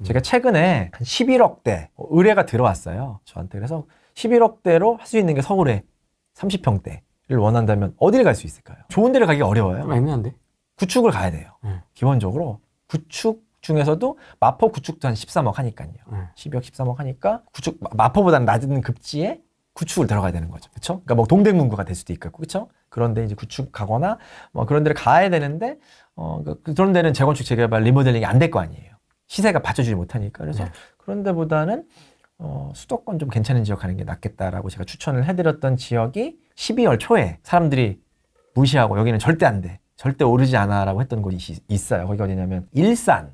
제가 최근에 한 11억대 의뢰가 들어왔어요. 저한테. 그래서 11억대로 할 수 있는 게 서울에 30평대를 원한다면 어디를 갈 수 있을까요? 좋은 데를 가기 어려워요. 좀 애매한데? 구축을 가야 돼요. 기본적으로. 구축 중에서도 마포 구축도 한 13억 하니까요. 12억, 13억 하니까 구축, 마포보다는 낮은 급지에 구축을 들어가야 되는 거죠. 그쵸? 그러니까 뭐 동대문구가 될 수도 있고, 그쵸? 그런데 이제 구축 가거나 뭐 그런 데를 가야 되는데, 그런 데는 재건축, 재개발, 리모델링이 안 될 거 아니에요. 시세가 받쳐주지 못하니까. 그래서 그런 데보다는 수도권 좀 괜찮은 지역 가는 게 낫겠다라고 제가 추천을 해드렸던 지역이 12월 초에 사람들이 무시하고 여기는 절대 안 돼. 절대 오르지 않아 라고 했던 곳이 있어요. 거기가 어디냐면 일산.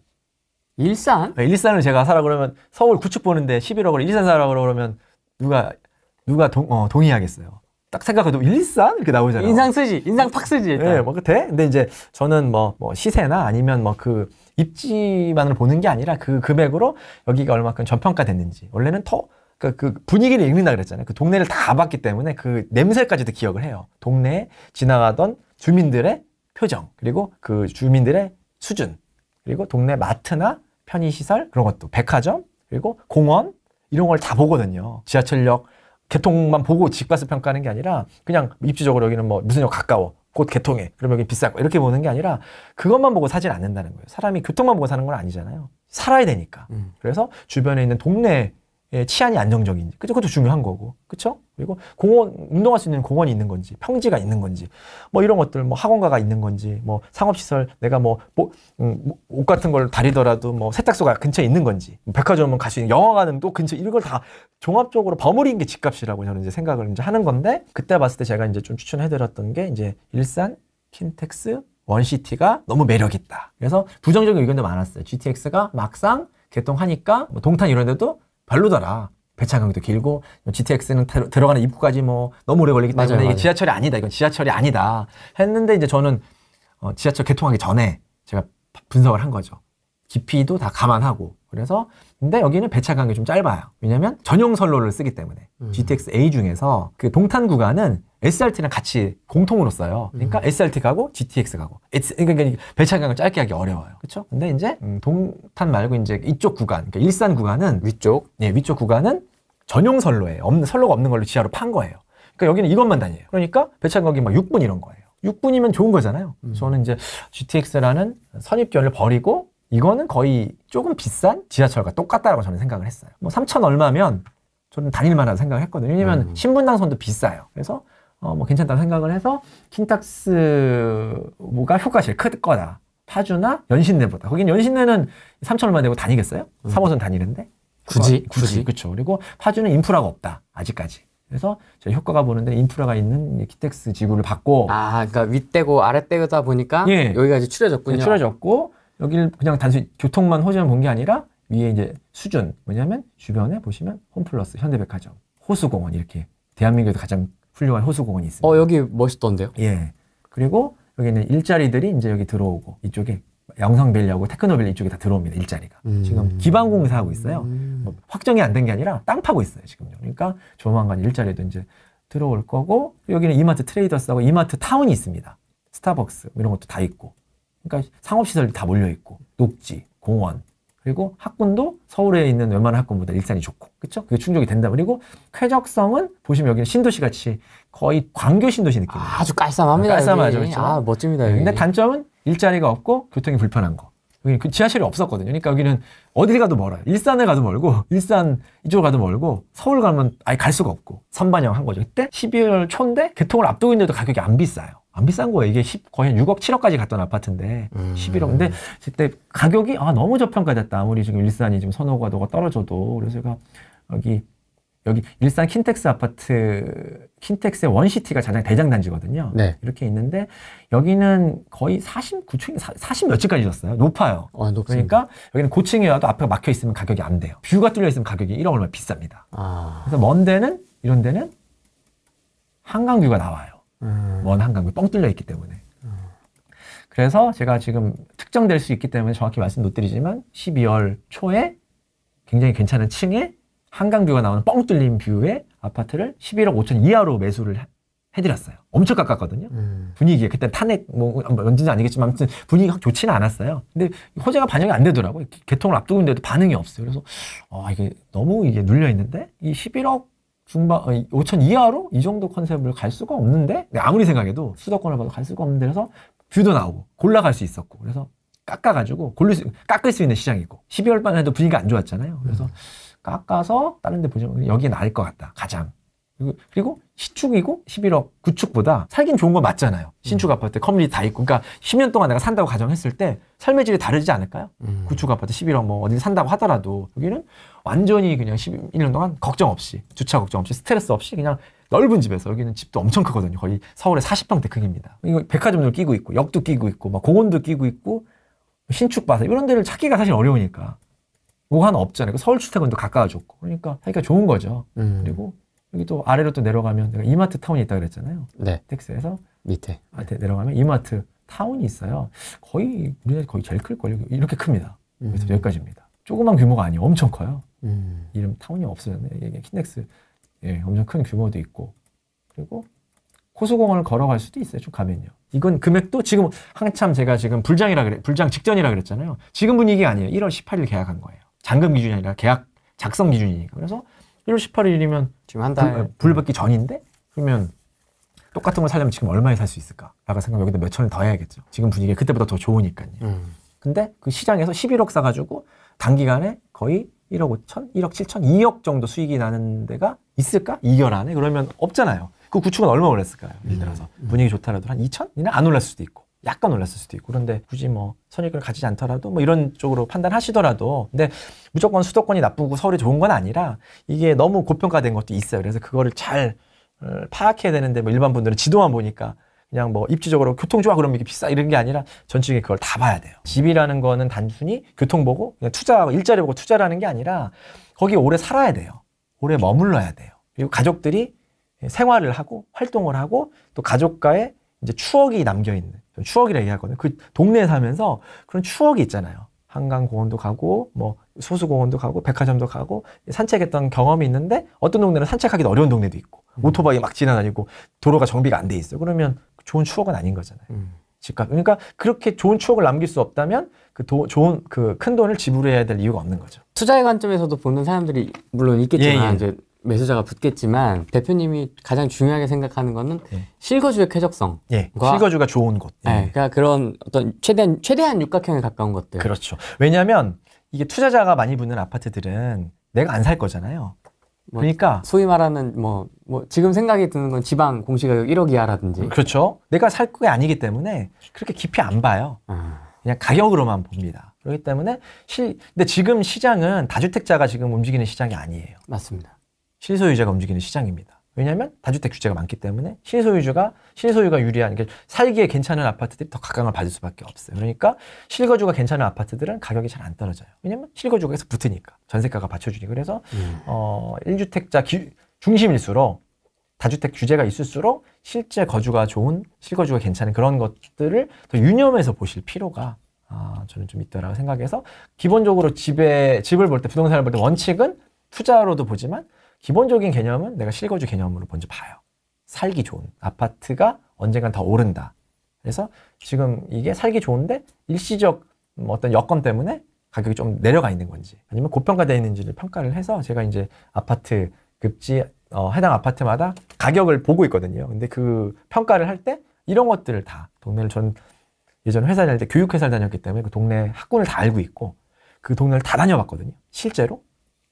일산? 네, 일산을 제가 사라 그러면 서울 구축 보는데 11억을 일산 사라 그러면 누가 동의하겠어요. 딱 생각해도 일산? 이렇게 나오잖아요. 인상 쓰지. 인상 팍 쓰지. 일단. 네, 뭐 돼? 근데 이제 저는 뭐 시세나 아니면 뭐 그 입지만을 보는 게 아니라 그 금액으로 여기가 얼마큼 저평가 됐는지. 원래는 그 분위기를 읽는다 그랬잖아요. 그 동네를 다 가봤기 때문에 그 냄새까지도 기억을 해요. 동네에 지나가던 주민들의 표정, 그리고 그 주민들의 수준, 그리고 동네 마트나 편의시설, 그런 것도, 백화점, 그리고 공원, 이런 걸 다 보거든요. 지하철역, 개통만 보고 집값을 평가하는 게 아니라 그냥 입지적으로 여기는 뭐 무슨 역 가까워, 곧 개통해, 그러면 여기 비쌀 거, 이렇게 보는 게 아니라 그것만 보고 사질 않는다는 거예요. 사람이 교통만 보고 사는 건 아니잖아요. 살아야 되니까. 그래서 주변에 있는 동네 치안이 안정적인지, 그것도 중요한 거고, 그쵸? 그리고 공원, 운동할 수 있는 공원이 있는 건지, 평지가 있는 건지, 뭐 이런 것들, 뭐 학원가가 있는 건지, 뭐 상업시설, 내가 옷 같은 걸 다리더라도 뭐 세탁소가 근처에 있는 건지, 백화점은 갈 수 있는, 영화관은 또 근처에, 이런 걸 다 종합적으로 버무린 게 집값이라고 저는 이제 생각을 이제 하는 건데, 그때 봤을 때 제가 이제 좀 추천해드렸던 게 이제 일산, 킨텍스, 원시티가 너무 매력있다. 그래서 부정적인 의견도 많았어요. GTX가 막상 개통하니까 뭐 동탄 이런 데도 별로더라. 배차간격도 길고, GTX는 들어가는 입구까지 뭐 너무 오래 걸리기 때문에 이게 지하철이 아니다. 이건 지하철이 아니다. 했는데 이제 저는 지하철 개통하기 전에 제가 분석을 한 거죠. 깊이도 다 감안하고. 그래서 근데 여기는 배차간격이 좀 짧아요. 왜냐면 전용 선로를 쓰기 때문에. GTX A 중에서 그 동탄 구간은 SRT랑 같이 공통으로 써요. 그러니까 SRT 가고 GTX 가고. 그러니까 배차간격을 짧게 하기 어려워요. 그렇죠? 근데 이제 동탄 말고 이제 이쪽 구간, 그러니까 일산 구간은 위쪽 구간은 전용 선로예요. 선로가 없는 걸로 지하로 판 거예요. 그러니까 여기는 이것만 다녀요. 그러니까 배차간격이 막 6분 이런 거예요. 6분이면 좋은 거잖아요. 저는 이제 GTX라는 선입견을 버리고 이거는 거의 조금 비싼 지하철과 똑같다라고 저는 생각을 했어요. 뭐 3천 얼마면 저는 다닐만하다 생각을 했거든요. 왜냐면 신분당선도 비싸요. 그래서 뭐 괜찮다고 생각을 해서 킨텍스가 효과가 제일 클 거다. 파주나 연신내보다. 거긴 연신내는 3천 얼마 내고 다니겠어요? 3호선 다니는데. 굳이. 그렇죠. 그리고 파주는 인프라가 없다. 아직까지. 그래서 저희 효과가 보는데 인프라가 있는 킨텍스 지구를 받고. 그러니까 윗대고 아랫대다 보니까 여기가 이제 추려졌군요. 네, 추려졌고 여기를 그냥 단순히 교통만 호재만 본 게 아니라 위에 이제 수준, 뭐냐면 주변에 보시면 홈플러스, 현대백화점, 호수공원, 이렇게 대한민국에서 가장 훌륭한 호수공원이 있습니다. 여기 멋있던데요? 예. 그리고 여기는 일자리들이 이제 여기 들어오고, 이쪽에 영성밸리하고 테크노밸리 이쪽에 다 들어옵니다. 일자리가. 지금 기반공사하고 있어요. 뭐 확정이 안 된 게 아니라 땅 파고 있어요, 지금요. 그러니까 조만간 일자리도 이제 들어올 거고, 여기는 이마트 트레이더스하고 이마트 타운이 있습니다. 스타벅스 이런 것도 다 있고. 그러니까 상업시설이 다 몰려있고, 녹지, 공원, 그리고 학군도 서울에 있는 웬만한 학군보다 일산이 좋고, 그쵸? 그게 충족이 된다. 그리고 쾌적성은 보시면 여기는 신도시 같이 거의 광교 신도시 느낌이에요. 아주 깔쌈합니다. 깔쌈하죠, 그렇죠? 멋집니다. 여기. 근데 단점은 일자리가 없고 교통이 불편한 거. 여기 그 지하철이 없었거든요. 그러니까 여기는 어딜 가도 멀어요. 일산에 가도 멀고, 일산 이쪽으로 가도 멀고, 서울 가면 아예 갈 수가 없고, 선반영 한 거죠. 그때 12월 초인데 개통을 앞두고 있는데도 가격이 안 비싸요. 안 비싼 거예요. 이게 거의 6억, 7억까지 갔던 아파트인데 11억. 근데 그때 가격이 너무 저평가됐다. 아무리 지금 일산이 지금 선호도가 떨어져도. 그래서 제가 여기 일산 킨텍스 아파트, 킨텍스의 원시티가 가장 대장 단지거든요. 네. 이렇게 있는데 여기는 거의 49층, 40 몇 층까지 졌어요. 높아요. 그러니까 여기는 고층에 와도 앞에 막혀 있으면 가격이 안 돼요. 뷰가 뚫려 있으면 가격이 1억 얼마 비쌉니다. 그래서 먼 데는, 이런 데는 한강뷰가 나와요. 먼 한강뷰 뻥 뚫려 있기 때문에. 그래서 제가 지금 특정될 수 있기 때문에 정확히 말씀 못 드리지만 12월 초에 굉장히 괜찮은 층에 한강뷰가 나오는 뻥 뚫린 뷰의 아파트를 11억 5천 이하로 매수를 해드렸어요. 엄청 깎았거든요. 분위기에 그때 탄핵 뭐 뭔지는 아니겠지만 아무튼 분위기가 좋지는 않았어요. 근데 호재가 반영이 안 되더라고요. 개통을 앞두고 있는데도 반응이 없어요. 그래서 이게 너무 이게 눌려 있는데 이 11억 중반 5천 이하로 이 정도 컨셉을 갈 수가 없는데 아무리 생각해도 수도권을 봐도 갈 수가 없는데 그래서 뷰도 나오고 골라갈 수 있었고 그래서 깎아가지고 깎을 수 있는 시장이고 12월만 해도 분위기가 안 좋았잖아요. 그래서 깎아서 다른 데 보시면 여기에 나을 것 같다. 가장. 그리고 시축이고 11억 구축보다 살긴 좋은 건 맞잖아요. 신축 아파트 커뮤니티 다 있고 그러니까 10년 동안 내가 산다고 가정했을 때 삶의 질이 다르지 않을까요? 구축 아파트 11억 뭐 어디 산다고 하더라도 여기는 완전히 그냥 11년 동안 걱정 없이 주차 걱정 없이 스트레스 없이 그냥 넓은 집에서 여기는 집도 엄청 크거든요. 거의 서울의 40평대 크기입니다. 이거 백화점도 끼고 있고 역도 끼고 있고 막 공원도 끼고 있고 신축 봐서 이런 데를 찾기가 사실 어려우니까 뭐가 하나 없잖아요. 서울 출퇴근도 가까워졌고 그러니까 하기가 좋은 거죠. 그리고 여기 또 아래로 또 내려가면 내가 이마트 타운이 있다고 그랬잖아요. 네. 텍스에서 밑에 내려가면 이마트 타운이 있어요. 거의 우리나라 거의 제일 클걸요. 이렇게 큽니다. 그래서 여기까지입니다. 조그만 규모가 아니에요. 엄청 커요. 이름 타운이 없어졌네. 이게 킨텍스 엄청 큰 규모도 있고 그리고 호수공원을 걸어갈 수도 있어요. 좀 가면요. 이건 금액도 지금 한참 제가 지금 불장 직전이라 그랬잖아요. 지금 분위기 아니에요. 1월 18일 계약한 거예요. 잔금 기준이 아니라 계약 작성 기준이니까. 그래서 1월 18일이면 지금 한 달 불 받기 전인데 그러면 똑같은 걸 살려면 지금 얼마에 살 수 있을까? 라고 생각하면 여기다 몇 천을 더 해야겠죠. 지금 분위기가 그때보다 더 좋으니까요. 근데 그 시장에서 11억 사가지고 단기간에 거의 1억 5천, 1억 7천, 2억 정도 수익이 나는 데가 있을까? 2개월 안에? 그러면 없잖아요. 그 구축은 얼마 올랐을까요? 예를 들어서 분위기 좋다라도 한 2천이나 안 올랐을 수도 있고 약간 올랐을 수도 있고 그런데 굳이 뭐 선입견을 가지지 않더라도 뭐 이런 쪽으로 판단하시더라도 근데 무조건 수도권이 나쁘고 서울이 좋은 건 아니라 이게 너무 고평가된 것도 있어요. 그래서 그거를 잘 파악해야 되는데 뭐 일반 분들은 지도만 보니까 그냥 뭐 입지적으로 교통 좋아 그러면 이게 비싸 이런 게 아니라 전체적인 그걸 다 봐야 돼요. 집이라는 거는 단순히 교통 보고 그냥 일자리 보고 투자라는 게 아니라 거기 오래 살아야 돼요. 오래 머물러야 돼요. 그리고 가족들이 생활을 하고 활동을 하고 또 가족과의 이제 추억이 남겨있는 추억이라 얘기하거든요. 그 동네에 살면서 그런 추억이 있잖아요. 한강공원도 가고 뭐 소수공원도 가고 백화점도 가고 산책했던 경험이 있는데 어떤 동네는 산책하기도 어려운 동네도 있고 오토바이 막 지나다니고 도로가 정비가 안 돼 있어요. 그러면 좋은 추억은 아닌 거잖아요. 집값. 그러니까 그렇게 좋은 추억을 남길 수 없다면 좋은 그 큰 돈을 지불해야 될 이유가 없는 거죠. 투자의 관점에서도 보는 사람들이 물론 있겠지만 예. 이제 매수자가 붙겠지만 대표님이 가장 중요하게 생각하는 거는 실거주의 쾌적성. 예. 실거주가 좋은 곳. 그러니까 그런 어떤 최대한 육각형에 가까운 것들. 그렇죠. 왜냐하면 이게 투자자가 많이 붙는 아파트들은 내가 안 살 거잖아요. 그러니까 소위 말하는 뭐 지금 생각이 드는 건 지방 공시가격 1억 이하라든지. 그렇죠. 내가 살 게 아니기 때문에 그렇게 깊이 안 봐요. 그냥 가격으로만 봅니다. 그렇기 때문에 근데 지금 시장은 다주택자가 지금 움직이는 시장이 아니에요. 맞습니다. 실소유자가 움직이는 시장입니다. 왜냐하면 다주택 규제가 많기 때문에 실소유가 유리한 살기에 괜찮은 아파트들이 더 각광을 받을 수밖에 없어요. 그러니까 실거주가 괜찮은 아파트들은 가격이 잘 안 떨어져요. 왜냐하면 실거주가 계속 붙으니까 전세가가 받쳐주니까. 그래서 1주택자 중심일수록 다주택 규제가 있을수록 실제 거주가 좋은 실거주가 괜찮은 그런 것들을 더 유념해서 보실 필요가 저는 좀 있다라고 생각해서 기본적으로 집을 볼 때 부동산을 볼 때 원칙은 투자로도 보지만 기본적인 개념은 내가 실거주 개념으로 먼저 봐요. 살기 좋은 아파트가 언젠간 더 오른다. 그래서 지금 이게 살기 좋은데 일시적 어떤 여건 때문에 가격이 좀 내려가 있는 건지 아니면 고평가되어 있는지를 평가를 해서 제가 이제 아파트 급지 해당 아파트마다 가격을 보고 있거든요. 근데 그 평가를 할 때 이런 것들을 다 동네를 전 예전 회사 다닐 때 교육회사를 다녔기 때문에 그 동네 학군을 다 알고 있고 그 동네를 다 다녀봤거든요. 실제로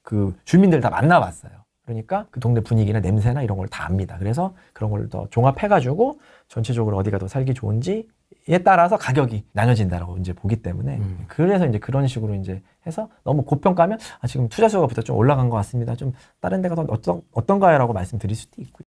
그 주민들 다 만나봤어요. 그러니까 그 동네 분위기나 냄새나 이런 걸 다 압니다. 그래서 그런 걸 더 종합해가지고 전체적으로 어디가 더 살기 좋은지에 따라서 가격이 나눠진다라고 이제 보기 때문에 그래서 이제 그런 식으로 이제 해서 너무 고평가면 지금 투자 수요가 좀 올라간 것 같습니다. 좀 다른 데가 더 어떤가요? 라고 말씀드릴 수도 있고요.